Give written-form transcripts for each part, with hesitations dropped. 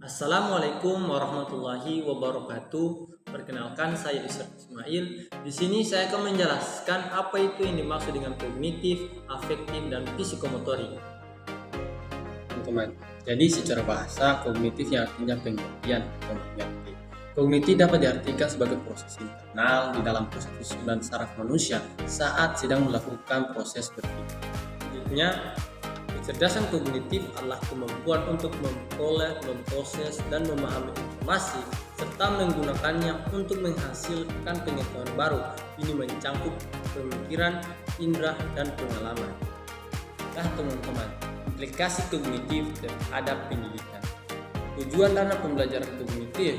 Assalamualaikum warahmatullahi wabarakatuh. Perkenalkan, saya Isra Ismail. Di sini saya akan menjelaskan apa itu yang dimaksud dengan kognitif, afektif, dan psikomotorik. Teman-teman, jadi secara bahasa, kognitif yang artinya pengertian atau mengerti. Kognitif dapat diartikan sebagai proses internal di dalam proses dan saraf manusia saat sedang melakukan proses berpikir. Selanjutnya, kecerdasan kognitif adalah kemampuan untuk memperoleh, memproses, dan memahami informasi serta menggunakannya untuk menghasilkan pengetahuan baru. Ini mencakup pemikiran, indera, dan pengalaman. Nah teman-teman, implikasi kognitif terhadap pendidikan. Tujuan dana pembelajaran kognitif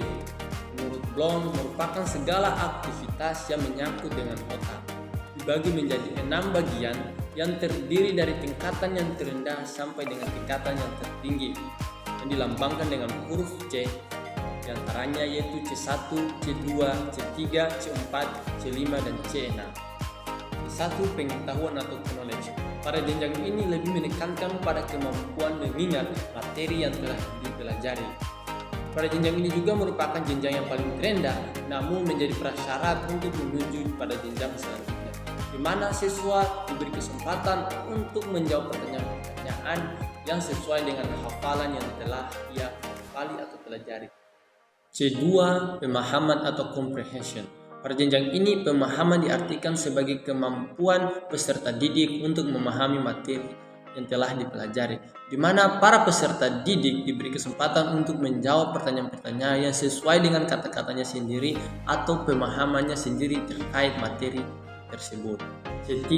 menurut Bloom merupakan segala aktivitas yang menyangkut dengan otak. Dibagi menjadi 6 bagian yang terdiri dari tingkatan yang terendah sampai dengan tingkatan yang tertinggi yang dilambangkan dengan huruf C, diantaranya yaitu C1, C2, C3, C4, C5, dan C6. C1 pengetahuan atau knowledge. Pada jenjang ini lebih menekankan pada kemampuan mengingat materi yang telah dipelajari. Pada jenjang ini juga merupakan jenjang yang paling terendah, namun menjadi prasyarat untuk menuju pada jenjang selanjutnya, di mana siswa diberi kesempatan untuk menjawab pertanyaan-pertanyaan yang sesuai dengan hafalan yang telah ia hafali atau pelajari. C2 pemahaman atau comprehension. Pada jenjang ini, pemahaman diartikan sebagai kemampuan peserta didik untuk memahami materi yang telah dipelajari, di mana para peserta didik diberi kesempatan untuk menjawab pertanyaan-pertanyaan yang sesuai dengan kata-katanya sendiri atau pemahamannya sendiri terkait materi tersebut. C3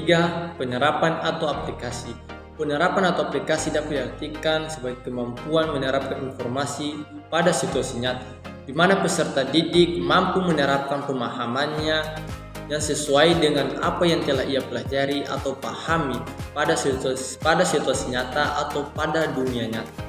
penerapan atau aplikasi. Penerapan atau aplikasi dapat diartikan sebagai kemampuan menerapkan informasi pada situasi nyata, di mana peserta didik mampu menerapkan pemahamannya yang sesuai dengan apa yang telah ia pelajari atau pahami pada situasi nyata atau pada dunia nyata.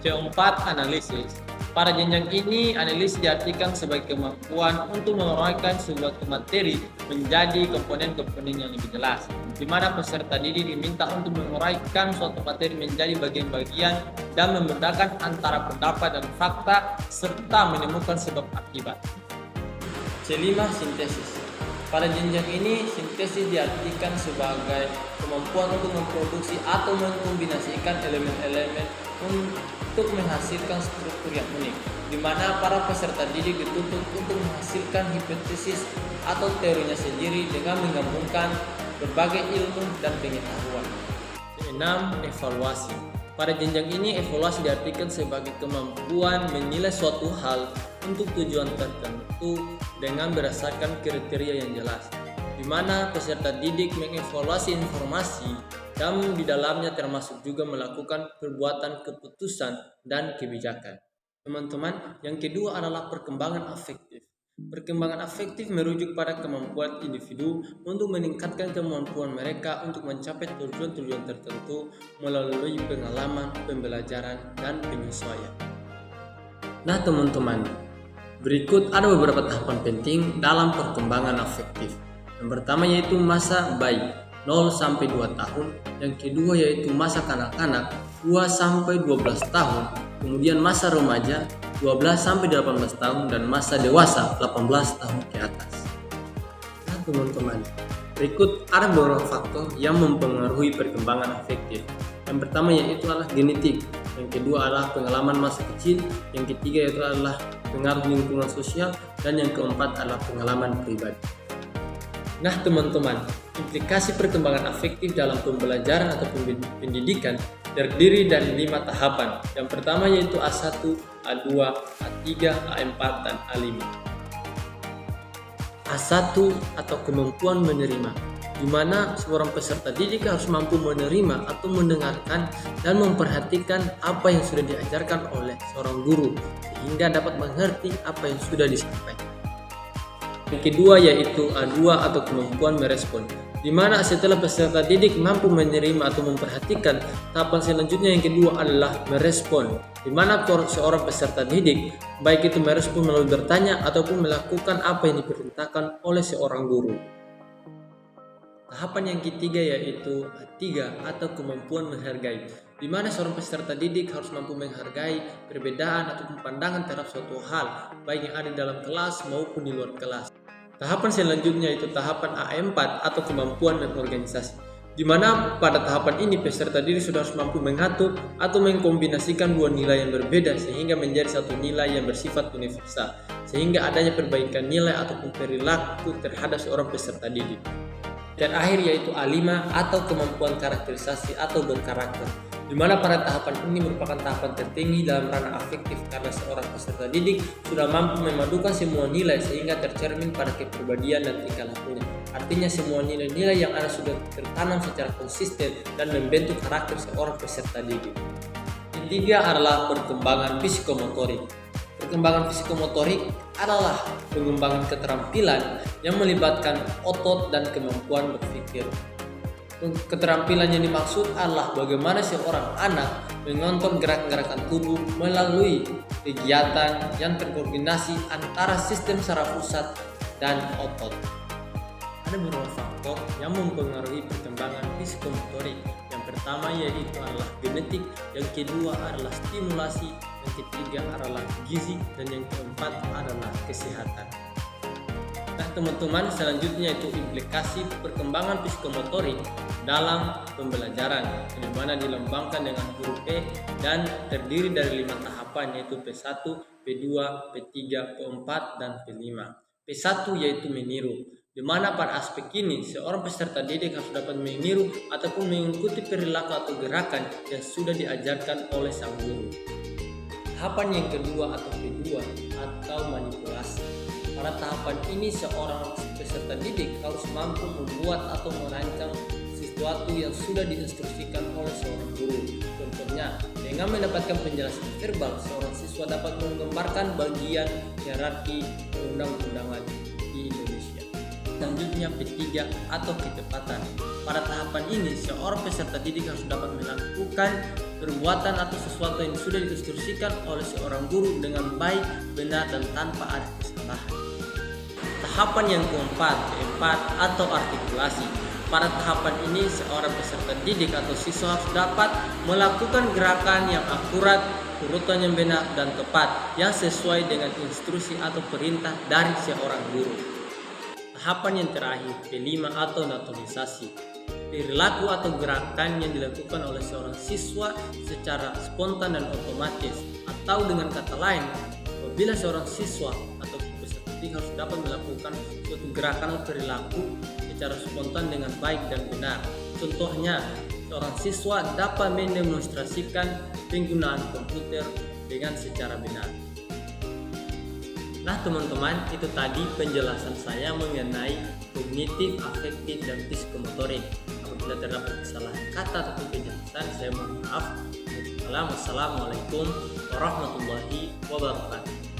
C4 analisis. Pada jenjang ini, analisis diartikan sebagai kemampuan untuk menguraikan sebuah materi menjadi komponen-komponen yang lebih jelas, di mana peserta didik diminta untuk menguraikan suatu materi menjadi bagian-bagian dan membedakan antara pendapat dan fakta serta menemukan sebab akibat. C5 sintesis. Pada jenjang ini, sintesis diartikan sebagai kemampuan untuk memproduksi atau mengkombinasikan elemen-elemen untuk menghasilkan struktur yang unik, di mana para peserta didik dituntut untuk menghasilkan hipotesis atau teorinya sendiri dengan menggabungkan berbagai ilmu dan pengetahuan. Keenam, evaluasi. Pada jenjang ini, evaluasi diartikan sebagai kemampuan menilai suatu hal untuk tujuan tertentu dengan berdasarkan kriteria yang jelas, di mana peserta didik mengevaluasi informasi dan di dalamnya termasuk juga melakukan perbuatan keputusan dan kebijakan. Teman-teman, yang kedua adalah perkembangan afektif. Perkembangan afektif merujuk pada kemampuan individu untuk meningkatkan kemampuan mereka untuk mencapai tujuan-tujuan tertentu melalui pengalaman, pembelajaran, dan penyesuaian. Nah teman-teman, berikut ada beberapa tahapan penting dalam perkembangan afektif. Yang pertama yaitu masa bayi 0 sampai 2 tahun, yang kedua yaitu masa kanak-kanak 2 sampai 12 tahun, kemudian masa remaja 12 sampai 18 tahun dan masa dewasa 18 tahun ke atas. Nah, teman-teman, berikut ada beberapa faktor yang mempengaruhi perkembangan afektif. Yang pertama yaitu adalah genetik, yang kedua adalah pengalaman masa kecil, yang ketiga yaitu adalah pengaruh lingkungan sosial, dan yang keempat adalah pengalaman pribadi. Nah teman-teman, implikasi perkembangan afektif dalam pembelajaran atau pendidikan terdiri dari 5 tahapan. Yang pertama yaitu A1, A2, A3, A4, dan A5. A1 atau kemampuan menerima, di mana seorang peserta didik harus mampu menerima atau mendengarkan dan memperhatikan apa yang sudah diajarkan oleh seorang guru sehingga dapat mengerti apa yang sudah disampaikan. Yang kedua yaitu A2 atau kemampuan merespon, di mana setelah peserta didik mampu menerima atau memperhatikan, tahapan selanjutnya yang kedua adalah merespon, di mana seorang peserta didik baik itu merespon melalui bertanya ataupun melakukan apa yang diperintahkan oleh seorang guru. Tahapan yang ketiga yaitu A3 atau kemampuan menghargai, di mana seorang peserta didik harus mampu menghargai perbedaan ataupun pandangan terhadap suatu hal, baik yang ada dalam kelas maupun di luar kelas. Tahapan selanjutnya itu tahapan AM4 atau kemampuan berorganisasi, di mana pada tahapan ini peserta didik sudah harus mampu mengatur atau mengkombinasikan dua nilai yang berbeda sehingga menjadi satu nilai yang bersifat universal, sehingga adanya perbaikan nilai ataupun perilaku terhadap seorang peserta didik. Dan akhir yaitu A5 atau kemampuan karakterisasi atau berkarakter, di mana pada tahapan ini merupakan tahapan tertinggi dalam ranah afektif karena seorang peserta didik sudah mampu memadukan semua nilai sehingga tercermin pada kepribadian dan tingkah lakunya. Artinya semua nilai-nilai yang ada sudah tertanam secara konsisten dan membentuk karakter seorang peserta didik. Ketiga adalah perkembangan psikomotorik. Perkembangan psikomotorik adalah pengembangan keterampilan yang melibatkan otot dan kemampuan berpikir. Keterampilan yang dimaksud adalah bagaimana seorang anak mengontrol gerak-gerakan tubuh melalui kegiatan yang terkoordinasi antara sistem saraf pusat dan otot. Ada beberapa faktor yang mempengaruhi perkembangan psikomotorik. Yang pertama yaitu adalah genetik, yang kedua adalah stimulasi, yang ketiga adalah gizi, dan yang keempat adalah kesehatan. Nah teman-teman, selanjutnya itu implikasi perkembangan psikomotorik dalam pembelajaran, di mana dilambangkan dengan huruf P dan terdiri dari 5 tahapan yaitu P1, P2, P3, P4, dan P5. P1 yaitu meniru, di mana pada aspek ini seorang peserta didik harus dapat meniru ataupun mengikuti perilaku atau gerakan yang sudah diajarkan oleh sang guru. Tahapan yang kedua atau P2 atau manipulasi. Pada tahapan ini seorang peserta didik harus mampu membuat atau merancang sesuatu yang sudah diinstruksikan oleh seorang guru. Contohnya, dengan mendapatkan penjelasan verbal, seorang siswa dapat menggambarkan bagian hierarki perundang-undangan di Indonesia. Selanjutnya P3 atau ketepatan. Pada tahapan ini seorang peserta didik harus dapat melakukan perbuatan atau sesuatu yang sudah diinstruksikan oleh seorang guru dengan baik, benar, dan tanpa ada kesalahan. Tahapan yang keempat, P4 atau artikulasi. Pada tahapan ini seorang peserta didik atau siswa harus dapat melakukan gerakan yang akurat, urutan yang benar dan tepat yang sesuai dengan instruksi atau perintah dari seorang guru. Tahapan yang terakhir, P5 atau naturalisasi. Perilaku atau gerakan yang dilakukan oleh seorang siswa secara spontan dan otomatis, atau dengan kata lain, apabila seorang siswa atau peserta didik harus dapat melakukan suatu gerakan atau perilaku secara spontan dengan baik dan benar. Contohnya, seorang siswa dapat mendemonstrasikan penggunaan komputer dengan secara benar. Nah teman-teman, itu tadi penjelasan saya mengenai kognitif, afektif, dan psikomotorik. Apabila terdapat kesalahan kata atau penjelasan, saya mohon maaf. Wassalamualaikum warahmatullahi wabarakatuh.